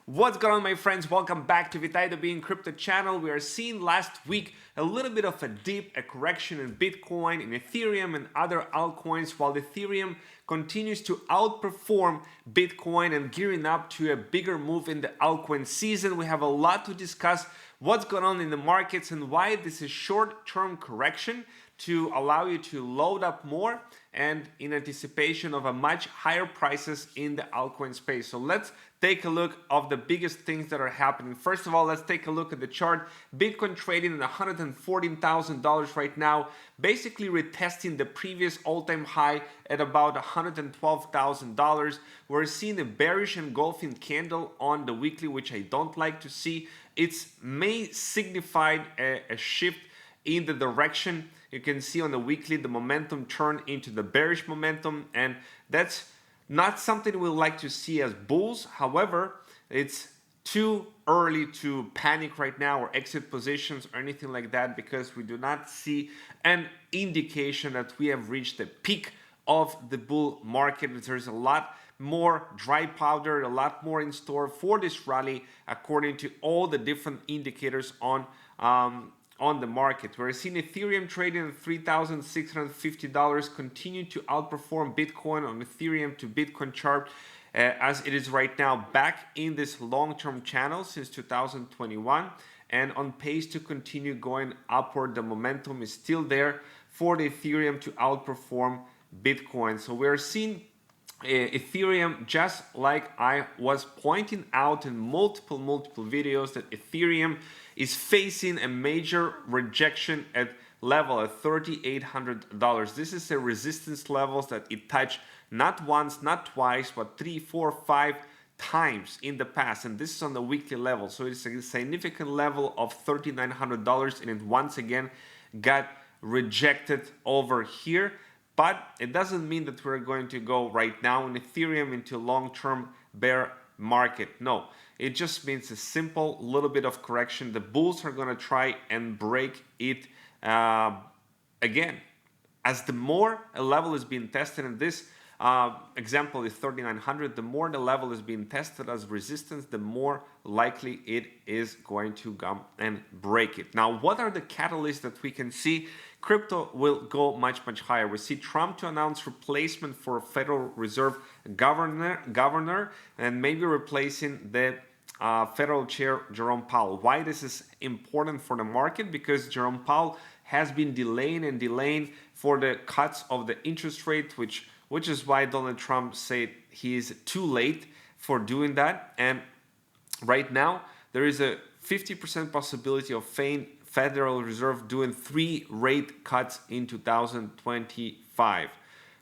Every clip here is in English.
What's going on, my friends? Welcome back to the Being Crypto channel. We are seeing last week a little bit of a dip, a correction in Bitcoin, in Ethereum, and other altcoins, while Ethereum continues to outperform Bitcoin and gearing up to a bigger move in the altcoin season. We have a lot to discuss what's going on in the markets and why this is short-term correction to allow you to load up more and in anticipation of a much higher prices in the altcoin space. So let's take a look of the biggest things that are happening. First of all, let's take a look at the chart. Bitcoin trading at $114,000 right now, basically retesting the previous all-time high at about $112,000. We're seeing a bearish engulfing candle on the weekly, which I don't like to see. It's may signify a shift in the direction. You can see on the weekly the momentum turn into the bearish momentum, and that's not something we like to see as bulls. However, it's too early to panic right now or exit positions or anything like that, because we do not see an indication that we have reached the peak of the bull market. There's a lot more dry powder, a lot more in store for this rally according to all the different indicators on the market. We're seeing Ethereum trading at $3,650, continue to outperform Bitcoin on Ethereum to Bitcoin chart, as it is right now back in this long-term channel since 2021 and on pace to continue going upward. The momentum is still there for the Ethereum to outperform Bitcoin. So we're seeing Ethereum, just like I was pointing out in multiple videos, that Ethereum is facing a major rejection at level at $3,800. This is a resistance levels that it touched not once, not twice, but 3, 4, 5 times in the past, and this is on the weekly level. So it's a significant level of $3,900, and it once again got rejected over here. But it doesn't mean that we're going to go right now in Ethereum into long-term bear market. No, it just means a simple little bit of correction. The bulls are going to try and break it again. As the more a level is being tested, and this example is 3,900, the more the level is being tested as resistance, the more likely it is going to come and break it. Now, what are the catalysts that we can see? Crypto will go much higher. We see Trump to announce replacement for Federal Reserve governor and maybe replacing the Federal Chair Jerome Powell. Why this is important for the market? Because Jerome Powell has been delaying for the cuts of the interest rate, which is why Donald Trump said he is too late for doing that. And right now there is a 50% possibility of Federal Reserve doing 3 rate cuts in 2025,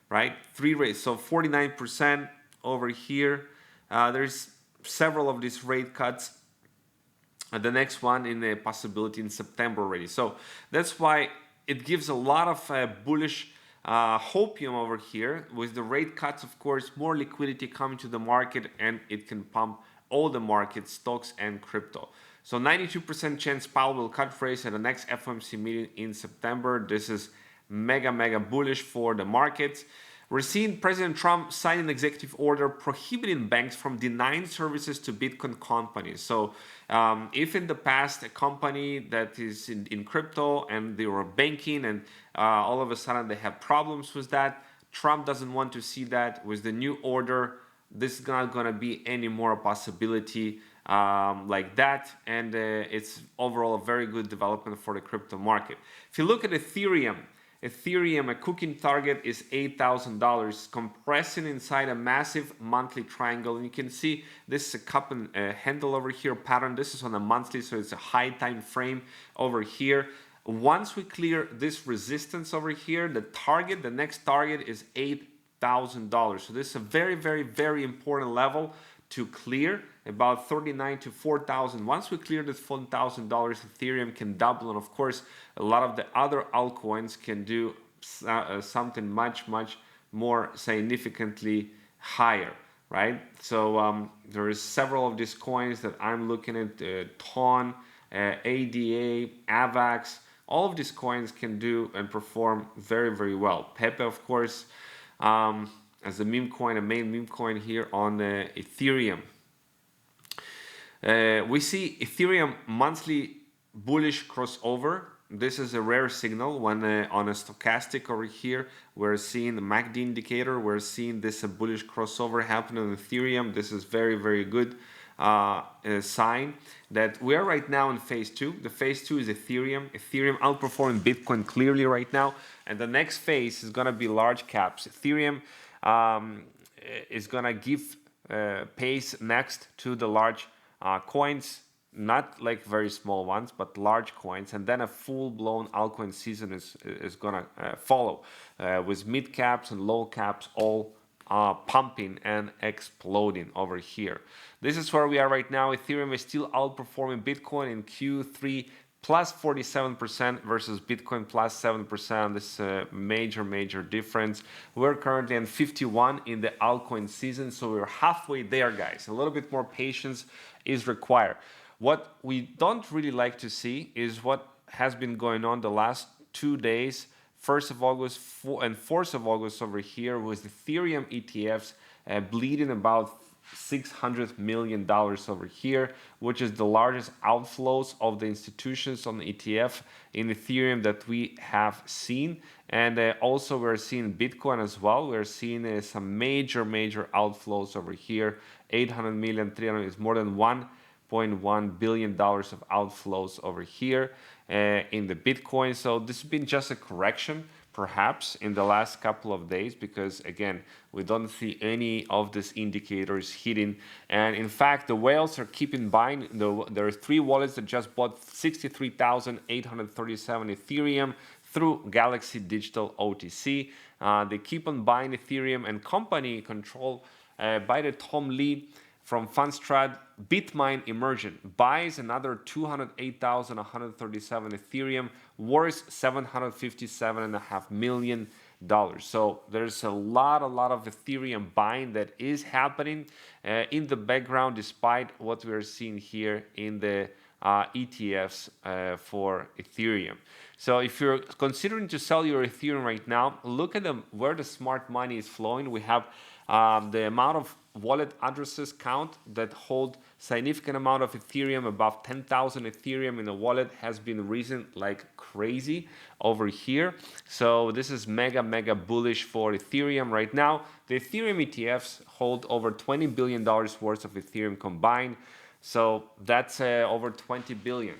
right? 3 rates, so 49% over here. There's several of these rate cuts. The next one in a possibility in September already. So that's why it gives a lot of bullish hopium over here. With the rate cuts, of course, more liquidity coming to the market, and it can pump all the markets, stocks and crypto. So 92% chance Powell will cut rates at the next FOMC meeting in September. This is mega bullish for the markets. We're seeing President Trump sign an executive order prohibiting banks from denying services to Bitcoin companies. So if in the past a company that is in crypto and they were banking and all of a sudden they have problems with that, Trump doesn't want to see that. With the new order, this is not going to be any more a possibility like that, and it's overall a very good development for the crypto market. If you look at Ethereum, a cooking target is $8,000, compressing inside a massive monthly triangle. And you can see this is a cup and handle over here pattern. This is on a monthly, so it's a high time frame over here. Once we clear this resistance over here, the next target is $8,000. So this is a very important level to clear, about 39 to 4,000. Once we clear this $4,000, Ethereum can double, and of course a lot of the other altcoins can do something much more significantly higher, right? So there is several of these coins that I'm looking at, TON, ADA, AVAX. All of these coins can do and perform very well. Pepe, of course, as a meme coin, a main meme coin here on Ethereum. We see Ethereum monthly bullish crossover. This is a rare signal when on a stochastic over here, we're seeing the MACD indicator. We're seeing this bullish crossover happen on Ethereum. This is very, very good sign that we are right now in phase 2. The phase 2 is Ethereum. Ethereum outperforming Bitcoin clearly right now. And the next phase is going to be large caps. Ethereum is going to give pace next to the large coins, not like very small ones, but large coins, and then a full-blown altcoin season is gonna follow with mid caps and low caps all pumping and exploding over here. This is where we are right now. Ethereum is still outperforming Bitcoin in Q3 plus 47% versus Bitcoin plus 7%. This is a major difference. We're currently in 51 in the altcoin season, so we're halfway there, guys. A little bit more patience is required. What we don't really like to see is what has been going on the last 2 days, 1st of August and 4th of August over here, with Ethereum ETFs bleeding about $600 million over here, which is the largest outflows of the institutions on the ETF in Ethereum that we have seen. And also we're seeing Bitcoin as well. We're seeing some major outflows over here. 800 million, 300 is more than $1.1 billion of outflows over here in the Bitcoin. So this has been just a correction perhaps in the last couple of days, because again, we don't see any of these indicators hitting. And in fact, the whales are keeping buying. There are 3 wallets that just bought 63,837 Ethereum through Galaxy Digital OTC. They keep on buying Ethereum, and company controlled by the Tom Lee from Fundstrat, Bitmine Emergent buys another 208,137 Ethereum, worth $757.5 million. So there's a lot of Ethereum buying that is happening in the background, despite what we are seeing here in the ETFs for Ethereum. So if you're considering to sell your Ethereum right now, look at where the smart money is flowing. We have the amount of wallet addresses count that hold significant amount of Ethereum. Above 10,000 Ethereum in a wallet has been risen like crazy over here. So this is mega bullish for Ethereum right now. The Ethereum ETFs hold over $20 billion worth of Ethereum combined. So that's over 20 billion,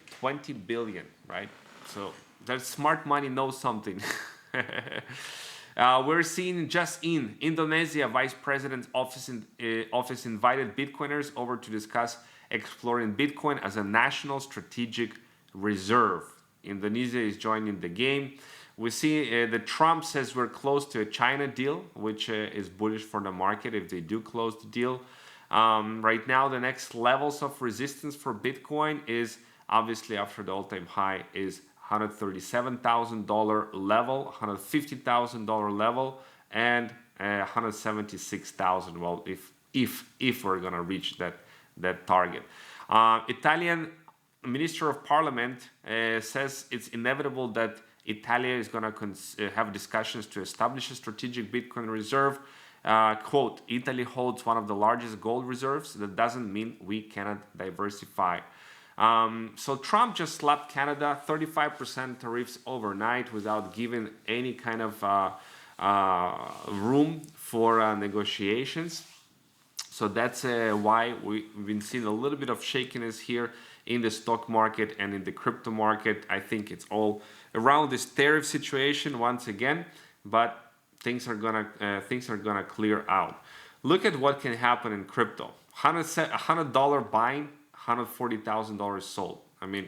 right? So that smart money knows something. We're seeing just in Indonesia, Vice President's office invited Bitcoiners over to discuss exploring Bitcoin as a national strategic reserve. Indonesia is joining the game. We see that Trump says we're close to a China deal, which is bullish for the market if they do close the deal. Right now, the next levels of resistance for Bitcoin is obviously after the all-time high is $137,000 level, $150,000 level, and 176,000. Well, if we're gonna reach that target. Italian Minister of Parliament says it's inevitable that Italy is gonna have discussions to establish a strategic Bitcoin reserve. Quote, Italy holds one of the largest gold reserves. That doesn't mean we cannot diversify. So Trump just slapped Canada 35% tariffs overnight without giving any kind of room for negotiations. So that's why we've been seeing a little bit of shakiness here in the stock market and in the crypto market. I think it's all around this tariff situation once again, but things are gonna clear out. Look at what can happen in crypto. $100 buying, $140,000 sold. I mean,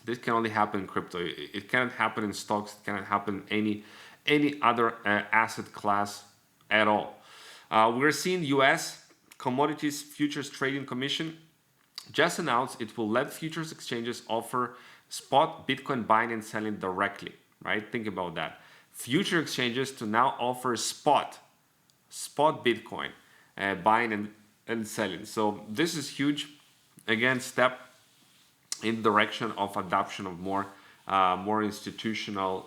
this can only happen in crypto. It cannot happen in stocks. It cannot happen in any other asset class at all. We're seeing U.S. Commodities Futures Trading Commission just announced it will let futures exchanges offer spot Bitcoin buying and selling directly. Right? Think about that. Future exchanges to now offer spot Bitcoin buying and selling. So this is huge. Again, step in the direction of adoption of more institutional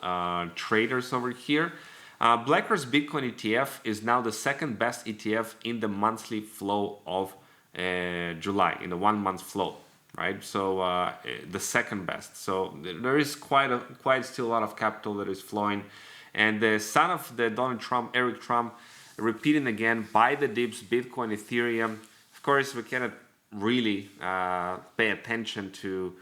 traders over here. BlackRock's Bitcoin ETF is now the second best ETF in the monthly flow of July in the 1 month float, right? So the second best. So there is quite still a lot of capital that is flowing, and the son of the Donald Trump, Eric Trump, repeating again, buy the dips, Bitcoin, Ethereum. Of course, we cannot really pay attention to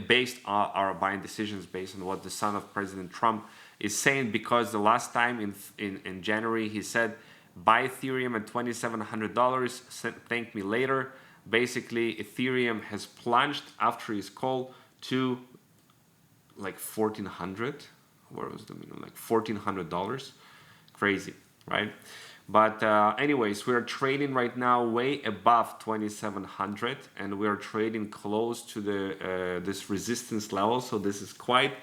based on our buying decisions based on what the son of President Trump is saying, because the last time in January he said buy Ethereum at $2,700, thank me later. Basically, Ethereum has plunged after his call to like 1,400. Where was the minimum? Like $1,400. Crazy, right? But anyways, we are trading right now way above 2,700, and we are trading close to the this resistance level. So this is quite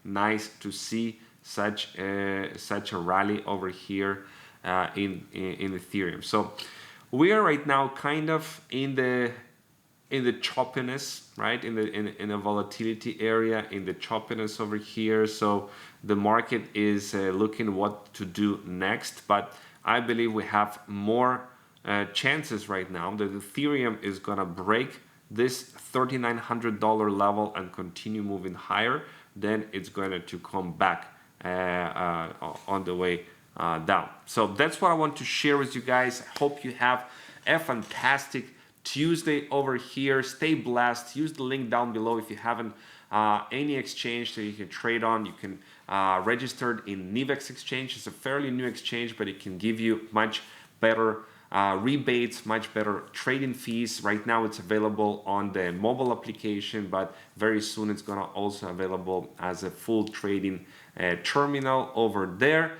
nice to see such a rally over here in Ethereum. So we are right now kind of in the choppiness, right? In the volatility area, in the choppiness over here. So the market is looking what to do next, but I believe we have more chances right now that Ethereum is gonna break this $3,900 level and continue moving higher. Then it's going to come back on the way down. So that's what I want to share with you guys. I hope you have a fantastic Tuesday over here. Stay blessed. Use the link down below if you haven't any exchange that you can trade on. You can register in Nivex exchange. It's a fairly new exchange, but it can give you much better rebates, much better trading fees. Right now it's available on the mobile application, but very soon it's gonna also available as a full trading terminal over there.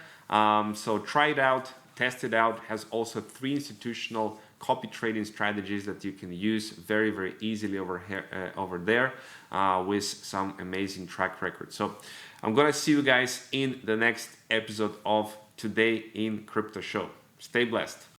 So try it out, test it out. Has also 3 institutional copy trading strategies that you can use very easily over here, over there with some amazing track record. So I'm gonna see you guys in the next episode of Today in Crypto Show. Stay blessed.